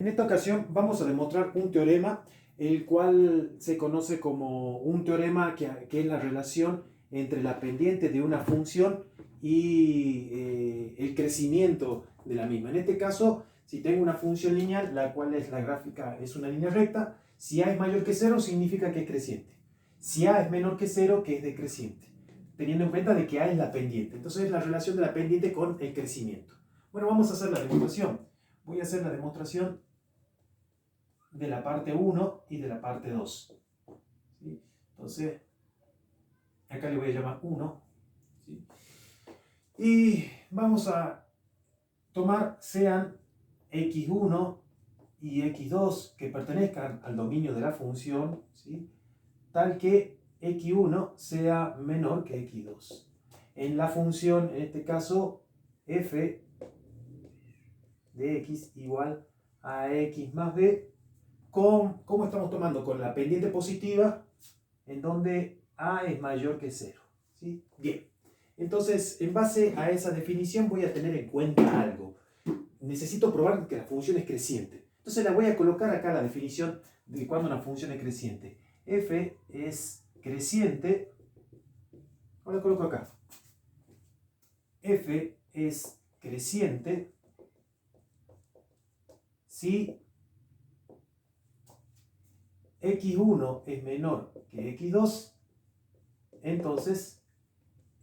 En esta ocasión vamos a demostrar un teorema, el cual se conoce como un teorema que es la relación entre la pendiente de una función y el crecimiento de la misma. En este caso, si tengo una función lineal, la cual es la gráfica, es una línea recta, si a es mayor que cero, significa que es creciente. Si a es menor que cero, que es decreciente, teniendo en cuenta de que a es la pendiente. Entonces, es la relación de la pendiente con el crecimiento. Bueno, vamos a hacer la demostración. Voy a hacer la demostración de la parte 1 y de la parte 2. ¿Sí? Entonces, acá le voy a llamar 1. ¿Sí? Y vamos a tomar, sean x1 y x2 que pertenezcan al dominio de la función, ¿sí? Tal que x1 sea menor que x2. En la función, en este caso, f de x igual a x más b, ¿cómo estamos tomando? Con la pendiente positiva, en donde a es mayor que 0. ¿Sí? Bien, entonces en base a esa definición voy a tener en cuenta algo. Necesito probar que la función es creciente. Entonces la voy a colocar acá la definición de cuando una función es creciente. F es creciente. Ahora coloco acá. F es creciente si x1 es menor que x2, entonces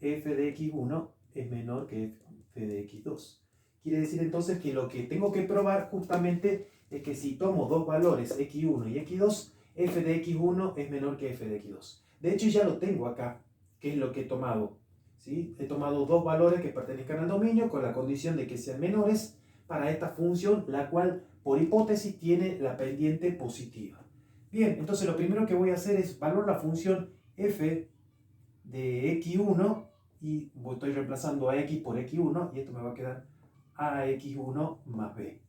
f de x1 es menor que f de x2. Quiere decir entonces que lo que tengo que probar justamente es que si tomo dos valores x1 y x2, f de x1 es menor que f de x2. De hecho ya lo tengo acá, que es lo que he tomado. ¿Sí? He tomado dos valores que pertenezcan al dominio con la condición de que sean menores para esta función, la cual por hipótesis tiene la pendiente positiva. Bien, entonces lo primero que voy a hacer es valorar la función f de x1 y estoy reemplazando a x por x1 y esto me va a quedar ax1 más b.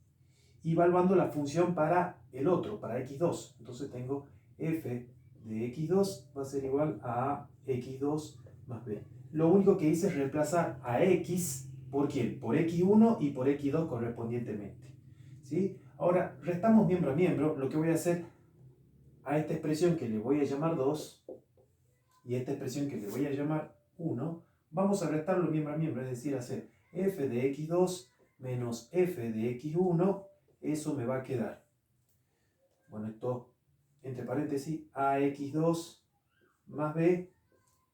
Y evaluando la función para el otro, para x2. Entonces tengo f de x2 va a ser igual a x2 más b. Lo único que hice es reemplazar a x por quién? Por x1 y por x2 correspondientemente. ¿Sí? Ahora, restamos miembro a miembro. Lo que voy a hacer a esta expresión que le voy a llamar 2 y esta expresión que le voy a llamar 1, vamos a restarlo miembro a miembro, es decir, hacer f de x2 menos f de x1, eso me va a quedar, bueno, esto entre paréntesis, ax2 más b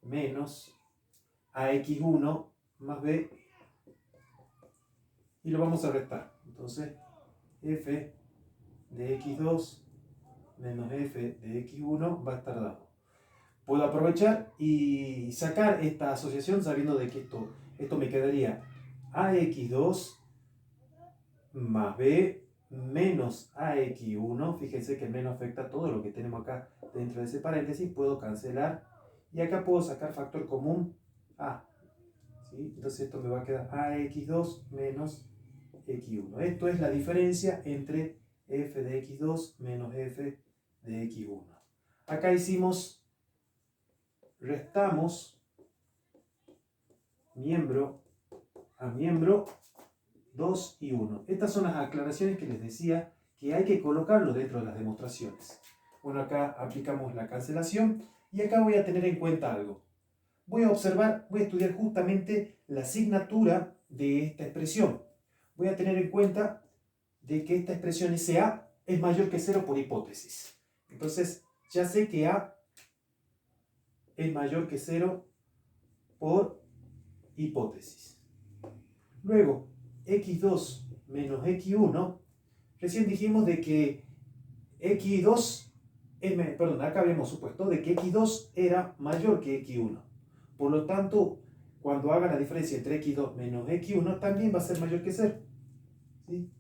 menos ax1 más b, y lo vamos a restar. Entonces, f de x2 menos f de x1 va a estar dado. Puedo aprovechar y sacar esta asociación sabiendo de que esto me quedaría ax2 más b menos ax1. Fíjense que el menos afecta todo lo que tenemos acá dentro de ese paréntesis. Puedo cancelar y acá puedo sacar factor común a. ¿Sí? Entonces esto me va a quedar ax2 menos x1. Esto es la diferencia entre f de x2 menos f de x1. Acá restamos miembro a miembro 2 y 1. Estas son las aclaraciones que les decía que hay que colocarlo dentro de las demostraciones. Bueno, acá aplicamos la cancelación y acá voy a tener en cuenta algo. Voy a observar, voy a estudiar justamente la asignatura de esta expresión. Voy a tener en cuenta de que esta expresión SA es mayor que 0 por hipótesis. Entonces, ya sé que A es mayor que 0 por hipótesis. Luego, x2 menos x1, recién dijimos de que x2, perdón, acá habíamos supuesto de que x2 era mayor que x1. Por lo tanto, cuando haga la diferencia entre x2 menos x1, también va a ser mayor que 0. ¿Sí?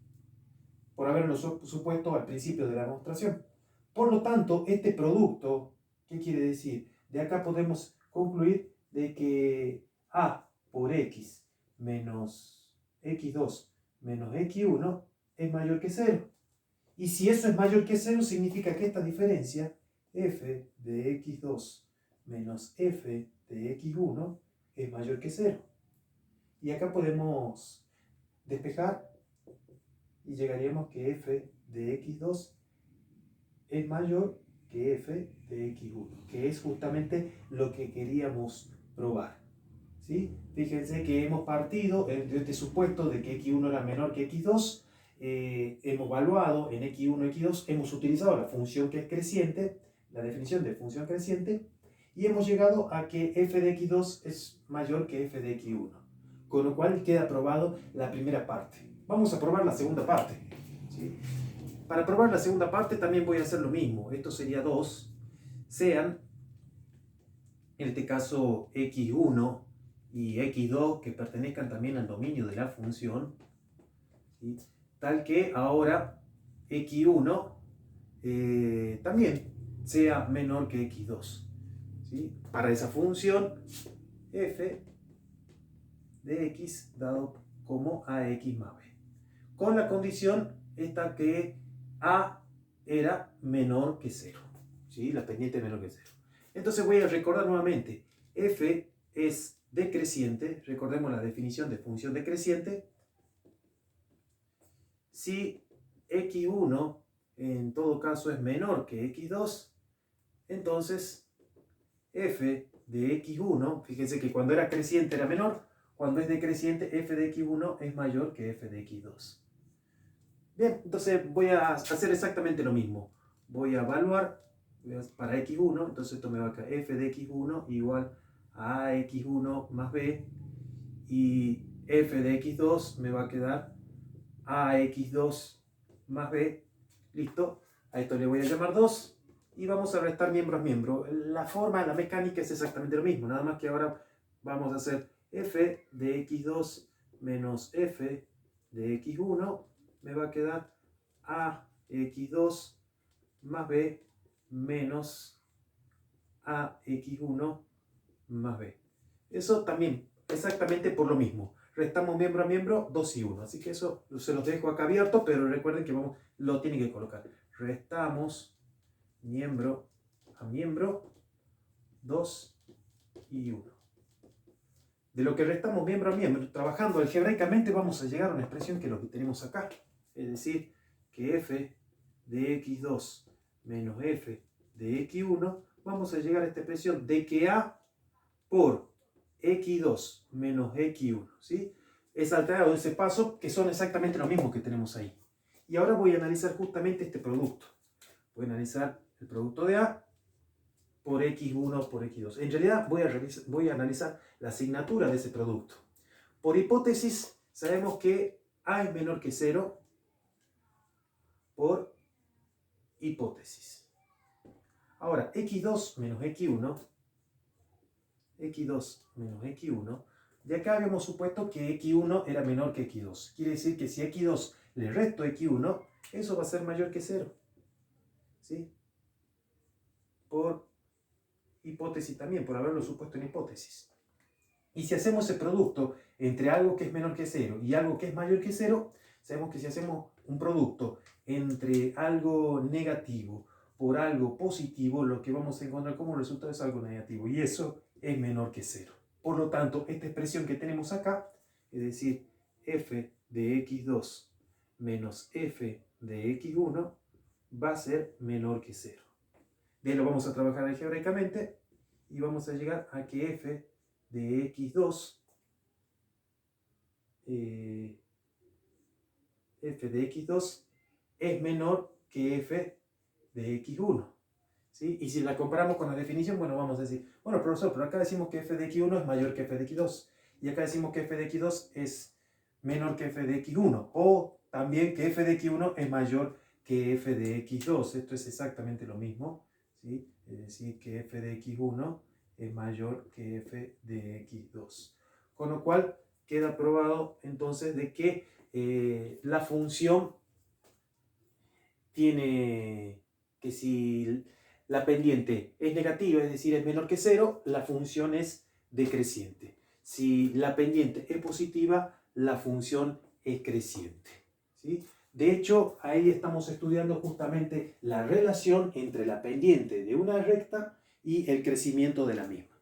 Por haberlo supuesto al principio de la demostración. Por lo tanto, este producto, ¿qué quiere decir? De acá podemos concluir de que a por x menos x2 menos x1 es mayor que 0. Y si eso es mayor que 0, significa que esta diferencia, f de x2 menos f de x1, es mayor que 0. Y acá podemos despejar y llegaríamos que f de x2 es mayor que f de x1, que es justamente lo que queríamos probar. ¿Sí? Fíjense que hemos partido de este supuesto de que x1 era menor que x2, hemos evaluado en x1 y x2, hemos utilizado la función que es creciente, la definición de función creciente, y hemos llegado a que f de x2 es mayor que f de x1, con lo cual queda aprobado la primera parte. Vamos a probar la segunda parte. ¿Sí? Para probar la segunda parte también voy a hacer lo mismo. Esto sería 2, sean, en este caso, x1 y x2 que pertenezcan también al dominio de la función, ¿sí? Tal que ahora x1 también sea menor que x2. ¿Sí? Para esa función f de x dado como ax más b, con la condición esta que a era menor que 0, ¿sí? La pendiente menor que 0. Entonces voy a recordar nuevamente, f es decreciente, recordemos la definición de función decreciente, si x1 en todo caso es menor que x2, entonces f de x1, fíjense que cuando era creciente era menor, cuando es decreciente f de x1 es mayor que f de x2. Bien, entonces voy a hacer exactamente lo mismo. Voy a evaluar para x1, entonces esto me va a quedar f de x1 igual a x1 más b, y f de x2 me va a quedar a x2 más b. Listo, a esto le voy a llamar 2 y vamos a restar miembro a miembro. La forma, la mecánica es exactamente lo mismo, nada más que ahora vamos a hacer f de x2 menos f de x1 me va a quedar a x2 más b menos a x1 más b. Eso también, exactamente por lo mismo. Restamos miembro a miembro, 2 y 1. Así que eso se los dejo acá abierto, pero recuerden que lo tienen que colocar. Restamos miembro a miembro, 2 y 1. De lo que restamos miembro a miembro, trabajando algebraicamente, vamos a llegar a una expresión que es lo que tenemos acá. Es decir, que f de x2 menos f de x1, vamos a llegar a esta expresión de que a por x2 menos x1, ¿sí? He saltado ese paso, que son exactamente lo mismo que tenemos ahí. Y ahora voy a analizar justamente este producto. Voy a analizar el producto de a por x1 por x2. En realidad voy a analizar la asignatura de ese producto. Por hipótesis, sabemos que a es menor que 0 por hipótesis. Ahora, x2 menos x1, de acá habíamos supuesto que x1 era menor que x2. Quiere decir que si a x2 le resto x1, eso va a ser mayor que 0. ¿Sí? Por hipótesis también, por haberlo supuesto en hipótesis. Y si hacemos ese producto entre algo que es menor que 0 y algo que es mayor que 0, sabemos que si hacemos un producto entre algo negativo por algo positivo, lo que vamos a encontrar como resultado es algo negativo, y eso es menor que 0. Por lo tanto, esta expresión que tenemos acá, es decir, f de x2 menos f de x1, va a ser menor que 0. Bien, lo vamos a trabajar algebraicamente y vamos a llegar a que f de x2 es menor que f de x1. ¿Sí? Y si la comparamos con la definición, bueno, vamos a decir, bueno, profesor, pero acá decimos que f de x1 es mayor que f de x2. Y acá decimos que f de x2 es menor que f de x1. O también que f de x1 es mayor que f de x2. Esto es exactamente lo mismo. ¿Sí? Es decir, que f de x1 es mayor que f de x2. Con lo cual queda probado entonces de que la función tiene que si la pendiente es negativa, es decir, es menor que 0, la función es decreciente. Si la pendiente es positiva, la función es creciente. ¿Sí? De hecho, ahí estamos estudiando justamente la relación entre la pendiente de una recta y el crecimiento de la misma.